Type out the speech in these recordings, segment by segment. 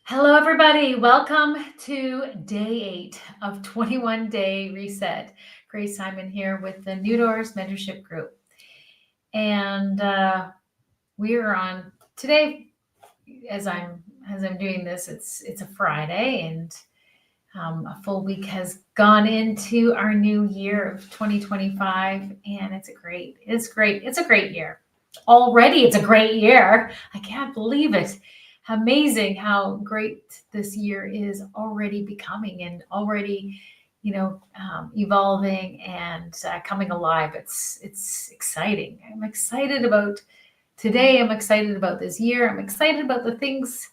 Hello, everybody. Welcome to day 8 of 21 Day Reset. Grace Simon here with the New Doors Mentorship Group. And we are on today, as I'm doing this, it's a Friday, and a full week has gone into our new year of 2025, and it's great. It's a great year. Already it's a great year. I can't believe it. Amazing how great this year is already becoming and already, evolving and coming alive. It's exciting. I'm excited about today. I'm excited about this year. I'm excited about the things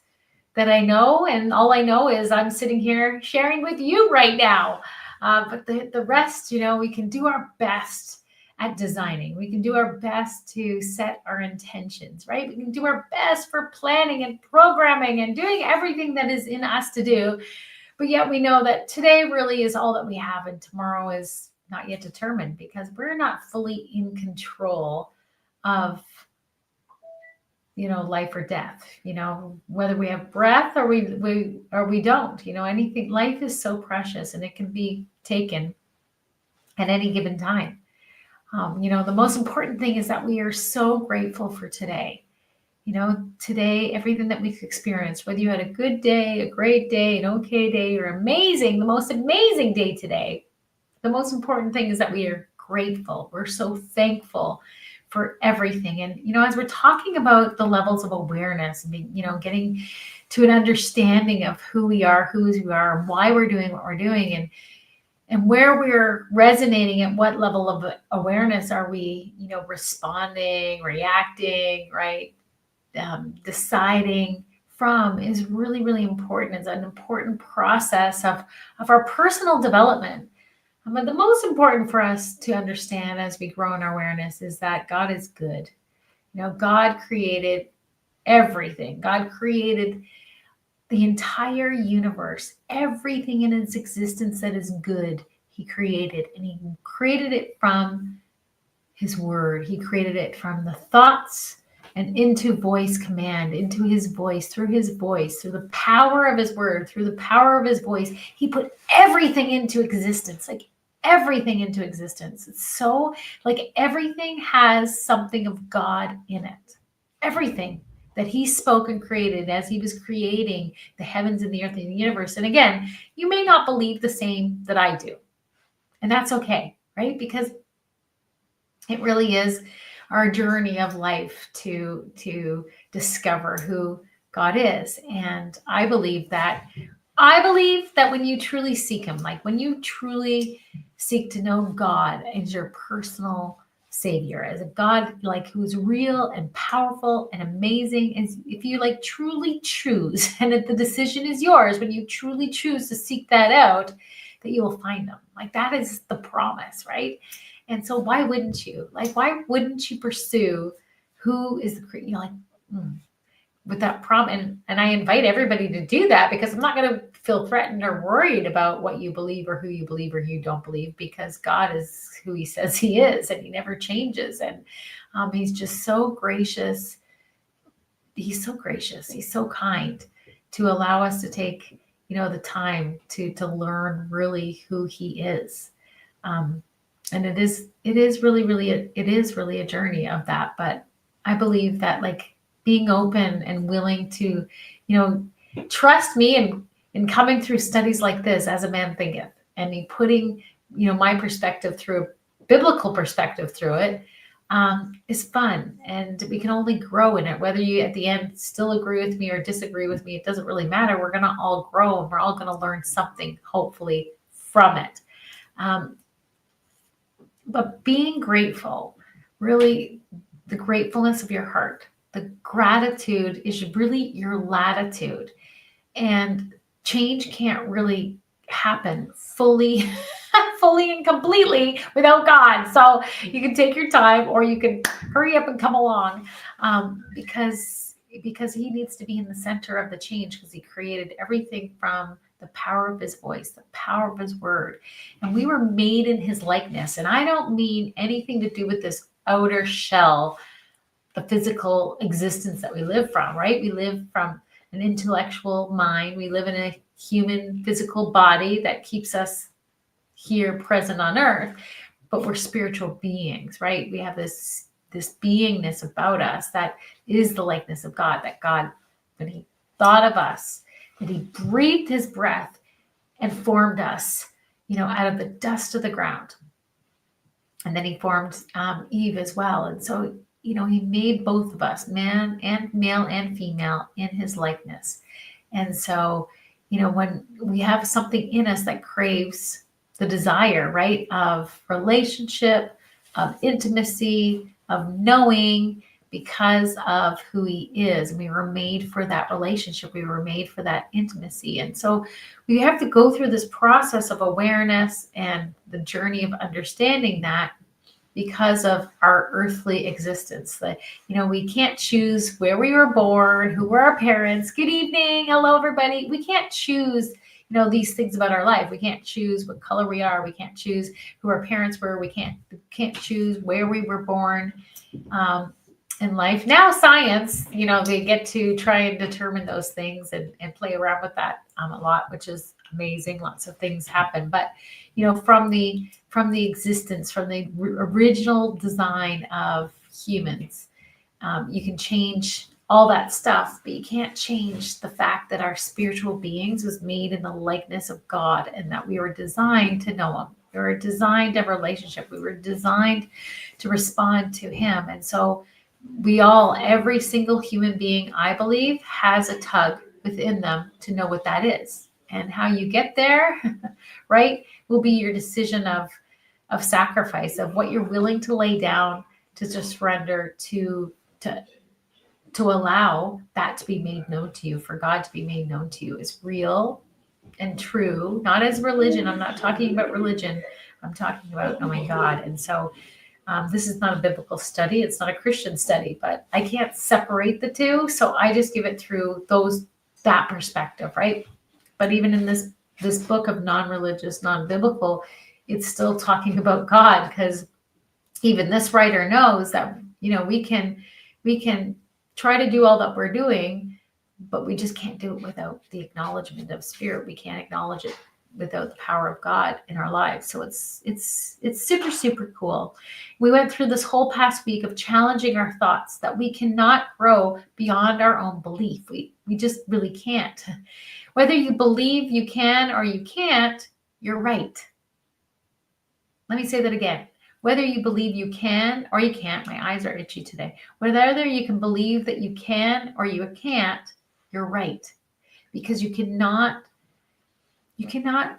that I know, and all I know is I'm sitting here sharing with you right now. But the rest, we can do our best at designing. We can do our best to set our intentions, right? We can do our best for planning and programming and doing everything that is in us to do. But yet we know that today really is all that we have, and tomorrow is not yet determined because we're not fully in control of life or death, whether we have breath or we don't, anything. Life is so precious and it can be taken at any given time. The most important thing is that we are so grateful for today. Today, everything that we've experienced, whether you had a good day, a great day, an okay day, or amazing, the most amazing day today, the most important thing is that we are grateful. We're so thankful for everything. And, as we're talking about the levels of awareness, getting to an understanding of who we are, and why we're doing what we're doing, and where we're resonating, at what level of awareness are we, responding, reacting, right? Deciding from is really, really important. It's an important process of our personal development. But the most important for us to understand as we grow in our awareness is that God is good. God created everything. God created the entire universe, everything in its existence that is good, he created. And he created it from his word. He created it from the thoughts and into voice command, into his voice, through the power of his word, through the power of his voice. He put everything into existence, everything into existence. It's so everything has something of God in it. Everything that he spoke and created as he was creating the heavens and the earth and the universe. And again, you may not believe the same that I do. And that's okay, right? Because it really is our journey of life to discover who God is. And I believe that when you truly seek him, when you truly seek to know God as your personal Savior, as a God who's real and powerful and amazing, and if you truly choose, and if the decision is yours, when you truly choose to seek that out, that you will find them. That is the promise, right? And so why wouldn't you? Why wouldn't you pursue who is the creator? With that promise, and I invite everybody to do that, because I'm not going to feel threatened or worried about what you believe or who you believe or who you don't believe, because God is who he says he is, and he never changes. And he's just so gracious. He's so gracious. He's so kind to allow us to take, the time to learn really who he is. And it is really a journey of that. But I believe that being open and willing to, trust me in coming through studies like this, as a man thinketh, and me putting, my perspective through a biblical perspective through it, is fun. And we can only grow in it. Whether you at the end still agree with me or disagree with me, it doesn't really matter. We're going to all grow, and we're all going to learn something, hopefully, from it. But being grateful, really, the gratefulness of your heart, the gratitude is really your latitude. And change can't really happen fully and completely without God. So you can take your time, or you can hurry up and come along, because he needs to be in the center of the change, because he created everything from the power of his voice, the power of his word. And we were made in his likeness. And I don't mean anything to do with this outer shell, the physical existence that we live from, right? We live from an intellectual mind. We live in a human physical body that keeps us here present on earth, but we're spiritual beings, right? We have this beingness about us that is the likeness of God, that God, when he thought of us, that he breathed his breath and formed us, out of the dust of the ground. And then he formed Eve as well. And so, he made both of us, male and female, in his likeness. And so, when we have something in us that craves the desire, right, of relationship, of intimacy, of knowing, because of who he is, we were made for that relationship. We were made for that intimacy. And so we have to go through this process of awareness and the journey of understanding that, because of our earthly existence. That, we can't choose where we were born, who were our parents. Good evening. Hello, everybody. We can't choose, these things about our life. We can't choose what color we are. We can't choose who our parents were. We can't choose where we were born in life. Now science, they get to try and determine those things and play around with that a lot, which is amazing. Lots of things happen. But, from the existence, from the original design of humans, you can change all that stuff, but you can't change the fact that our spiritual beings was made in the likeness of God, and that we were designed to know him. We were designed to have a relationship. We were designed to respond to him. And so every single human being, I believe, has a tug within them to know what that is. And how you get there, right, will be your decision of sacrifice, of what you're willing to lay down, to just surrender, to allow that to be made known to you, for God to be made known to you as real and true, not as religion. I'm not talking about religion. I'm talking about knowing God. And so this is not a biblical study. It's not a Christian study, but I can't separate the two. So I just give it through that perspective, right? But even in this book of non-religious, non-biblical, it's still talking about God, because even this writer knows that, we can try to do all that we're doing, but we just can't do it without the acknowledgement of spirit. We can't acknowledge it without the power of God in our lives. So it's super, super cool. We went through this whole past week of challenging our thoughts that we cannot grow beyond our own belief. We just really can't. Whether you believe you can or you can't, you're right. Let me say that again. Whether you believe you can or you can't, my eyes are itchy today. Whether you can believe that you can or you can't, you're right. Because you cannot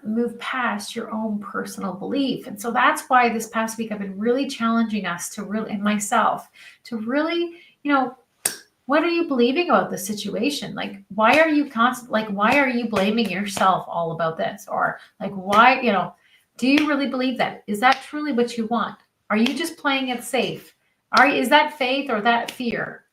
move past your own personal belief. And so that's why this past week I've been really challenging us and myself to really, what are you believing about the situation? Like, why are you why are you blaming yourself all about this? Or why, do you really believe that? Is that truly what you want? Are you just playing it safe? Is that faith or that fear?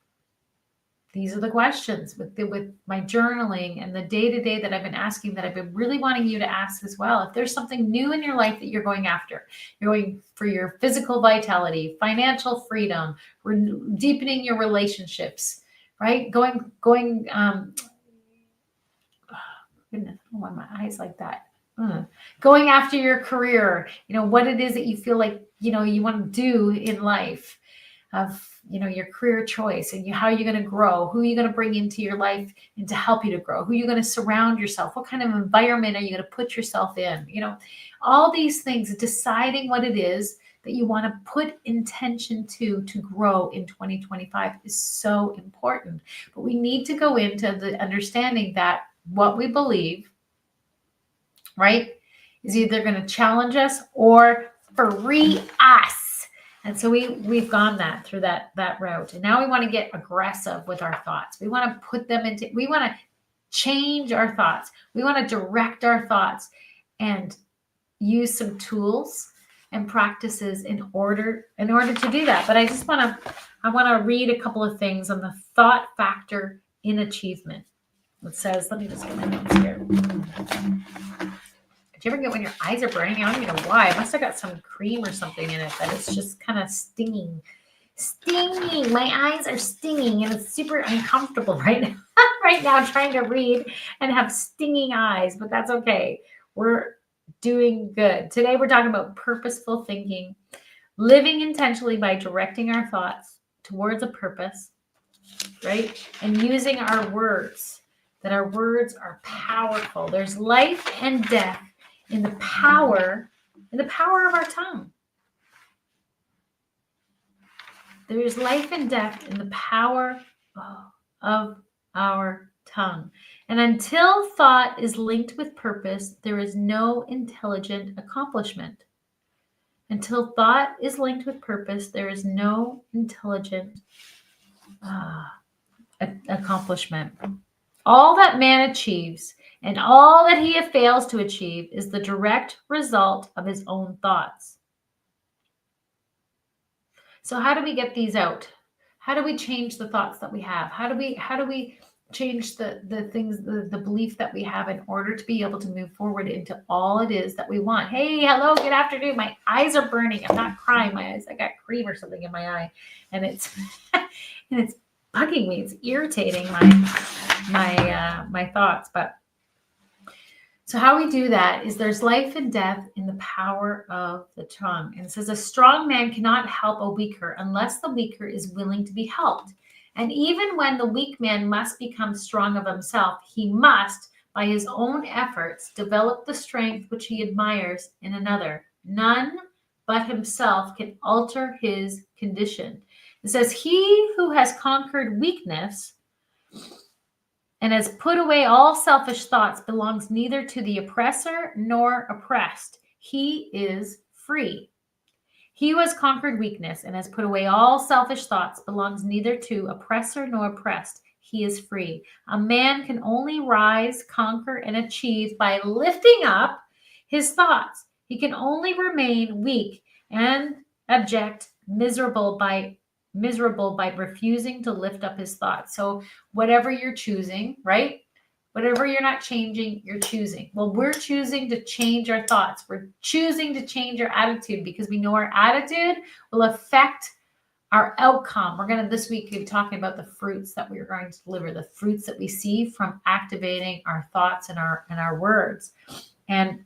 These are the questions with my journaling and the day-to-day that I've been asking, that I've been really wanting you to ask as well. If there's something new in your life that you're going after, you're going for your physical vitality, financial freedom, deepening your relationships, right? Goodness, I don't know why my eyes like that. Going after your career, what it is that you feel like, you want to do in life, of, your career choice, and how you're going to grow, who you're going to bring into your life and to help you to grow, who you're going to surround yourself, what kind of environment are you going to put yourself in, all these things, deciding what it is that you want to put intention to grow in 2025 is so important. But we need to go into the understanding that what we believe, right, is either going to challenge us or free us. And so we've gone through that route. And now we want to get aggressive with our thoughts. We want to we want to change our thoughts. We want to direct our thoughts and use some tools and practices in order to do that. But I want to read a couple of things on the thought factor in achievement. It says, let me just get my notes here. Do you ever get when your eyes are burning? I don't even know why. I must have got some cream or something in it, but it's just kind of stinging. My eyes are stinging, and it's super uncomfortable right right now trying to read and have stinging eyes, but that's okay. We're doing good. Today we're talking about purposeful thinking, living intentionally by directing our thoughts towards a purpose, right? And using our words, that our words are powerful. There's life and death in the power of our tongue. There is life and death in the power of our tongue. And until thought is linked with purpose, there is no intelligent accomplishment. Until thought is linked with purpose, there is no intelligent accomplishment. All that man achieves and all that he fails to achieve is the direct result of his own thoughts. So how do we get these out? How do we change the thoughts that we have? How do we change the things, the belief that we have in order to be able to move forward into all it is that we want? Hey, hello, good afternoon. My eyes are burning. I'm not crying. My eyes, I got cream or something in my eye, and it's bugging me. It's irritating my thoughts. But so how we do that is there's life and death in the power of the tongue. And it says a strong man cannot help a weaker unless the weaker is willing to be helped. And even when the weak man must become strong of himself, he must, by his own efforts, develop the strength which he admires in another. None but himself can alter his condition. It says, he who has conquered weakness and has put away all selfish thoughts belongs neither to the oppressor nor oppressed. He is free. He who has conquered weakness and has put away all selfish thoughts belongs neither to oppressor nor oppressed. He is free. A man can only rise, conquer, and achieve by lifting up his thoughts. He can only remain weak and abject, miserable by refusing to lift up his thoughts. So whatever you're choosing, right? Whatever you're not changing, you're choosing. Well, we're choosing to change our thoughts. We're choosing to change our attitude because we know our attitude will affect our outcome. We're going to this week be talking about the fruits that we're going to deliver, the fruits that we see from activating our thoughts and our words. And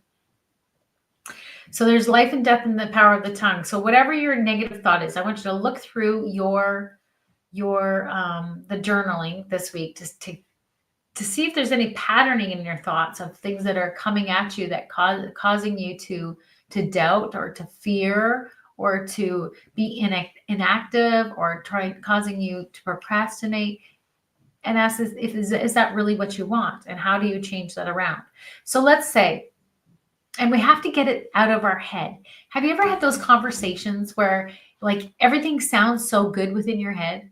so there's life and death in the power of the tongue. So whatever your negative thought is, I want you to look through your the journaling this week to see if there's any patterning in your thoughts of things that are coming at you that causing you to doubt or to fear or to be inactive or causing you to procrastinate. And ask is that really what you want? And how do you change that around? So let's say, and we have to get it out of our head. Have you ever had those conversations where like everything sounds so good within your head,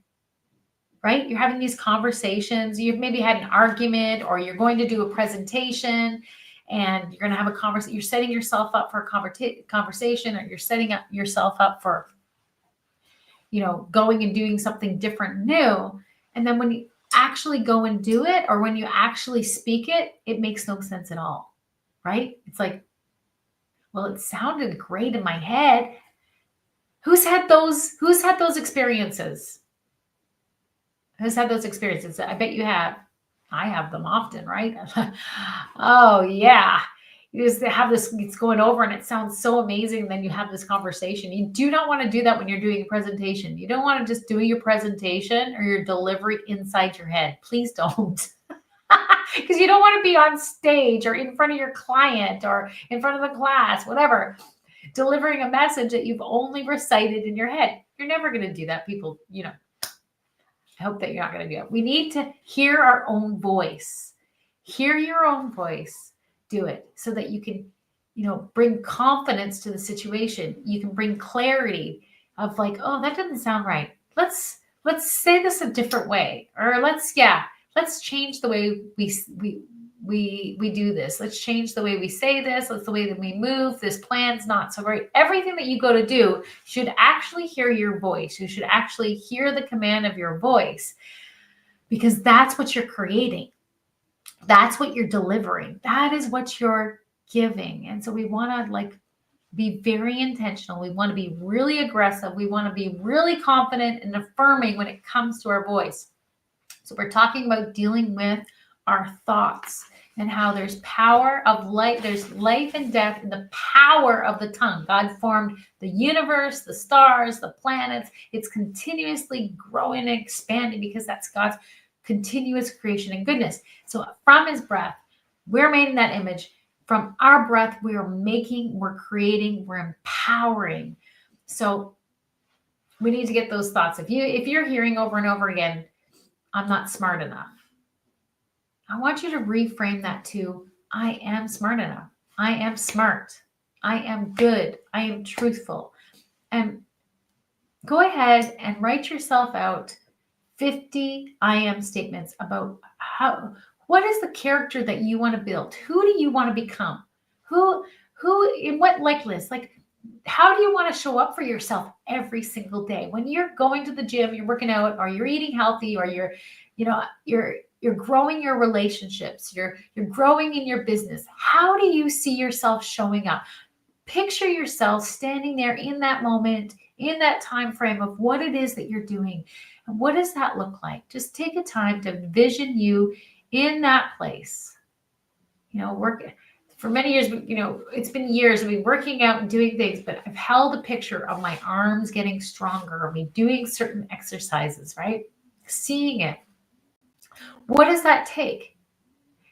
right? You're having these conversations. You've maybe had an argument or you're going to do a presentation and you're going to have a conversation. You're setting yourself up for a conversation or you're setting up yourself up for, going and doing something different new. And then when you actually go and do it or when you actually speak it, it makes no sense at all, right? It's like, well, it sounded great in my head. Who's had those experiences? Who's had those experiences? I bet you have. I have them often, right? Oh, yeah. You just have this, it's going over and it sounds so amazing. Then you have this conversation. You do not want to do that when you're doing a presentation. You don't want to just do your presentation or your delivery inside your head. Please don't. Because you don't want to be on stage or in front of your client or in front of the class, whatever, delivering a message that you've only recited in your head. You're never going to do that, people. I hope that you're not going to do it. We need to hear our own voice. Hear your own voice. Do it so that you can, bring confidence to the situation. You can bring clarity of like, oh, that doesn't sound right. Let's say this a different way, or let's change the way we do this. Let's change the way we say this. Let's the way that we move. This plan's not so great. Everything that you go to do should actually hear your voice. You should actually hear the command of your voice because that's what you're creating. That's what you're delivering. That is what you're giving. And so we want to be very intentional. We want to be really aggressive. We want to be really confident and affirming when it comes to our voice. So we're talking about dealing with our thoughts and how there's power of life. There's life and death in the power of the tongue. God formed the universe, the stars, the planets. It's continuously growing and expanding because that's God's continuous creation and goodness. So from his breath, we're made in that image. From our breath, we are making, we're creating, we're empowering. So we need to get those thoughts. If you're hearing over and over again, I'm not smart enough, I want you to reframe that to, I am smart enough. I am smart. I am good. I am truthful. And go ahead and write yourself out 50 I am statements about what is the character that you want to build? Who do you want to become? Who in what likeness? Like, how do you want to show up for yourself every single day? When you're going to the gym, you're working out, or you're eating healthy, or you're growing your relationships, you're growing in your business. How do you see yourself showing up? Picture yourself standing there in that moment, in that time frame of what it is that you're doing. And what does that look like? Just take a time to envision you in that place. Work for many years, it's been years of me working out and doing things, but I've held a picture of my arms getting stronger, of me doing certain exercises, right? Seeing it. What does that take?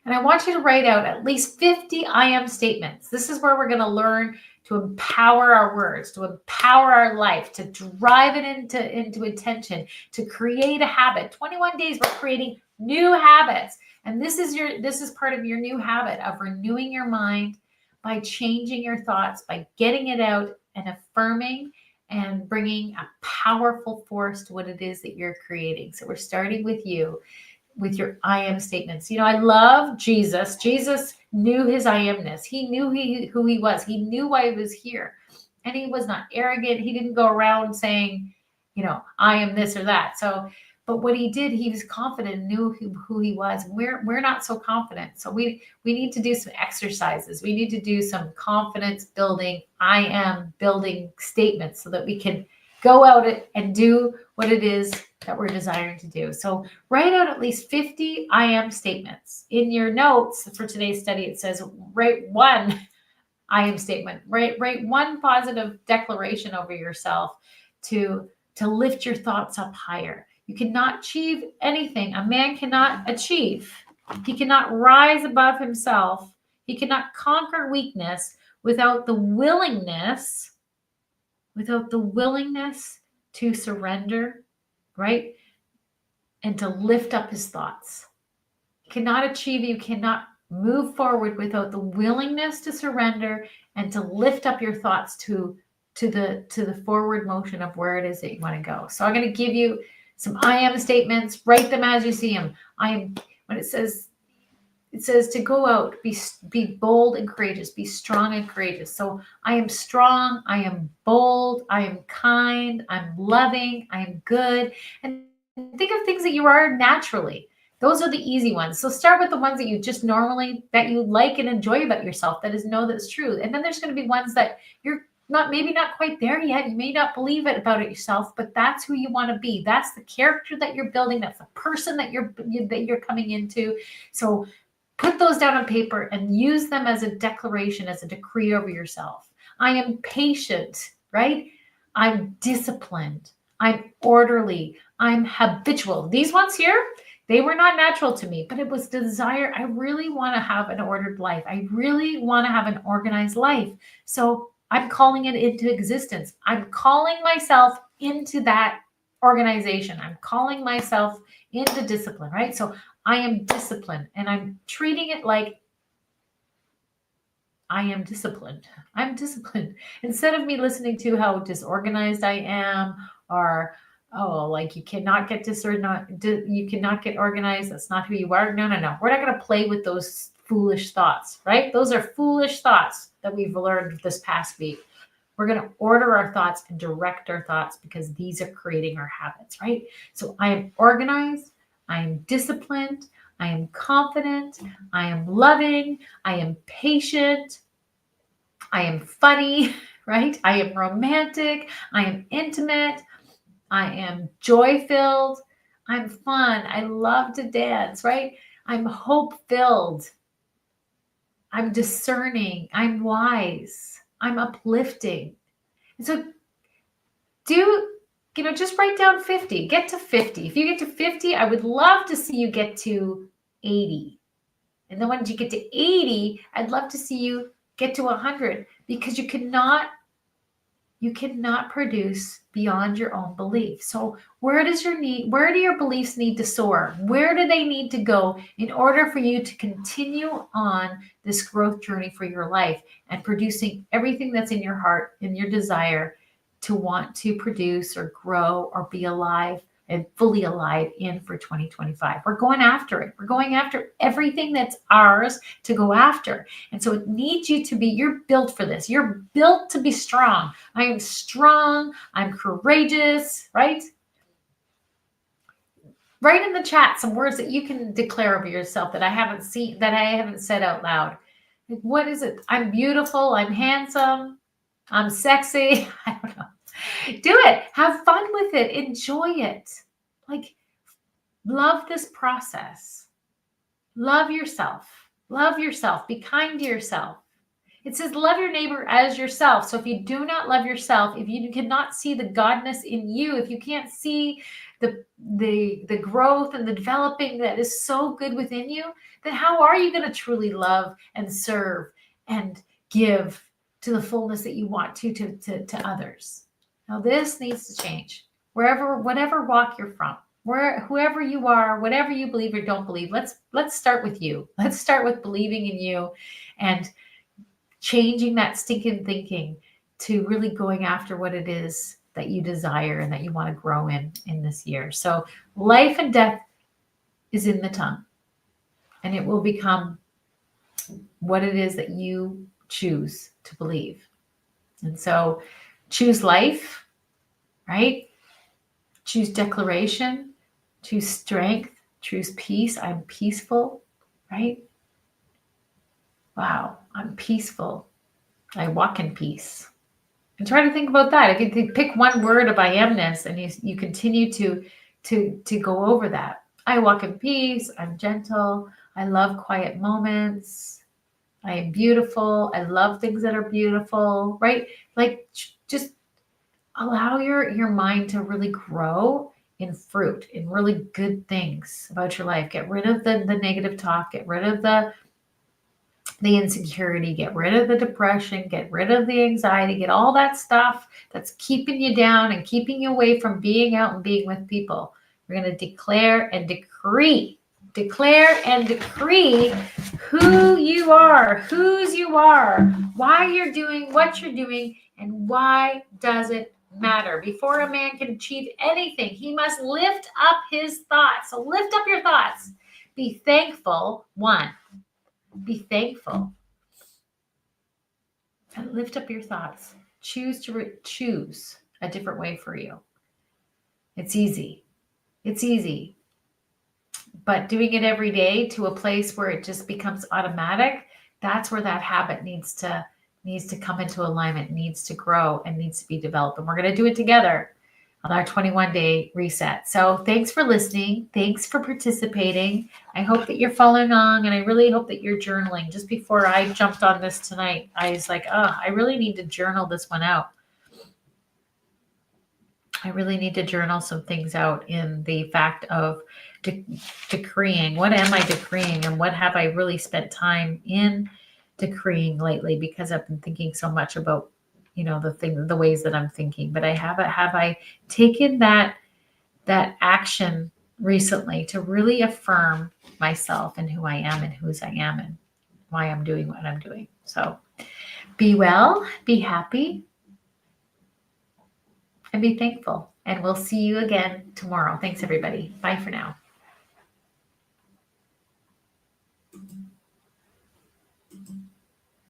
And I want you to write out at least 50 I am statements. This is where we're going to learn to empower our words, to empower our life, to drive it into intention, to create a habit. 21 days, we're creating new habits. And this is part of your new habit of renewing your mind by changing your thoughts, by getting it out and affirming and bringing a powerful force to what it is that you're creating. So we're starting with you, with your I am statements. I love Jesus. Jesus knew his I amness. He knew who he was. He knew why he was here. And he was not arrogant. He didn't go around saying, I am this or that. But what he did, he was confident, knew who he was. We're not so confident. So we need to do some exercises. We need to do some confidence building, I am building statements so that we can go out and do what it is that we're desiring to do. So write out at least 50 I am statements. In your notes for today's study, it says write one I am statement. Write one positive declaration over yourself to lift your thoughts up higher. You cannot achieve anything. A man cannot achieve. He cannot rise above himself. He cannot conquer weakness without the willingness to surrender, right? And to lift up his thoughts. You cannot achieve, you cannot move forward without the willingness to surrender and to lift up your thoughts to the forward motion of where it is that you want to go. So I'm going to give you some I am statements. Write them as you see them. When it says to go out, be bold and courageous, be strong and courageous. So I am strong, I am bold, I am kind, I'm loving, I am good. And think of things that you are naturally. Those are the easy ones. So start with the ones that you just normally, that you like and enjoy about yourself, that is that's true. And then there's going to be ones that you're maybe not quite there yet. You may not believe it about it yourself, but that's who you want to be. That's the character that you're building. That's the person that you're coming into. So put those down on paper and use them as a declaration, as a decree over yourself. I am patient, right? I'm disciplined. I'm orderly. I'm habitual. These ones here, they were not natural to me, but it was desire. I really want to have an ordered life. I really want to have an organized life. So I'm calling it into existence. I'm calling myself into that organization. I'm calling myself into discipline, right? So I am disciplined, and I'm treating it like I am disciplined. I'm disciplined. Instead of me listening to how disorganized I am, or like you cannot get you cannot get organized. That's not who you are. No. We're not going to play with those foolish thoughts, right? Those are foolish thoughts that we've learned this past week. We're going to order our thoughts and direct our thoughts because these are creating our habits, right? So I am organized. I am disciplined. I am confident. I am loving. I am patient. I am funny, right? I am romantic. I am intimate. I am joy-filled. I'm fun. I love to dance, right? I'm hope-filled. I'm discerning. I'm wise. I'm uplifting. And so just write down 50. Get to 50. If you get to 50, I would love to see you get to 80. And then when you get to 80, I'd love to see you get to 100, because you cannot produce beyond your own belief. So where do your beliefs need to soar? Where do they need to go in order for you to continue on this growth journey for your life and producing everything that's in your heart and your desire to want to produce or grow or be alive and fully alive in for 2025? We're going after it. We're going after everything that's ours to go after. And so it needs you to be, you're built for this. You're built to be strong. I am strong. I'm courageous, right? Write in the chat some words that you can declare over yourself that I haven't said out loud. Like, what is it? I'm beautiful. I'm handsome. I'm sexy. I don't know. Do it. Have fun with it. Enjoy it. Like, love this process. Love yourself. Love yourself. Be kind to yourself. It says, love your neighbor as yourself. So if you do not love yourself, if you cannot see the godness in you, if you can't see the growth and the developing that is so good within you, then how are you going to truly love and serve and give to the fullness that you want to others? Now this needs to change. Whatever walk you're from, whoever you are, whatever you believe or don't believe, let's start with you. Let's start with believing in you and changing that stinking thinking to really going after what it is that you desire and that you want to grow in this year. So life and death is in the tongue, and it will become what it is that you choose to believe. And so choose life, right? Choose declaration, choose strength, choose peace. I'm peaceful, right? Wow, I'm peaceful. I walk in peace. And try to think about that. If you pick one word of I amness and you continue to go over that. I walk in peace. I'm gentle. I love quiet moments. I am beautiful. I love things that are beautiful, right? Like, just allow your mind to really grow in fruit, in really good things about your life. Get rid of the negative talk. Get rid of the insecurity, get rid of the depression, get rid of the anxiety, get all that stuff that's keeping you down and keeping you away from being out and being with people. We're going to declare and decree who you are, whose you are, why you're doing what you're doing, and why does it matter. Before a man can achieve anything, he must lift up his thoughts. So lift up your thoughts. Be thankful. One. Be thankful and lift up your thoughts. Choose a different way for you. It's easy. It's easy. But doing it every day to a place where it just becomes automatic, that's where that habit needs to come into alignment, needs to grow, and needs to be developed. And we're going to do it together on our 21-day reset. So thanks for listening. Thanks for participating. I hope that you're following along, and I really hope that you're journaling. Just before I jumped on this tonight, I was like, I really need to journal this one out. I really need to journal some things out in the fact of decreeing. What am I decreeing, and what have I really spent time in decreeing lately? Because I've been thinking so much about the ways that I'm thinking, but have I taken that action recently to really affirm myself and who I am and whose I am and why I'm doing what I'm doing. So be well, be happy, and be thankful. And we'll see you again tomorrow. Thanks, everybody. Bye for now.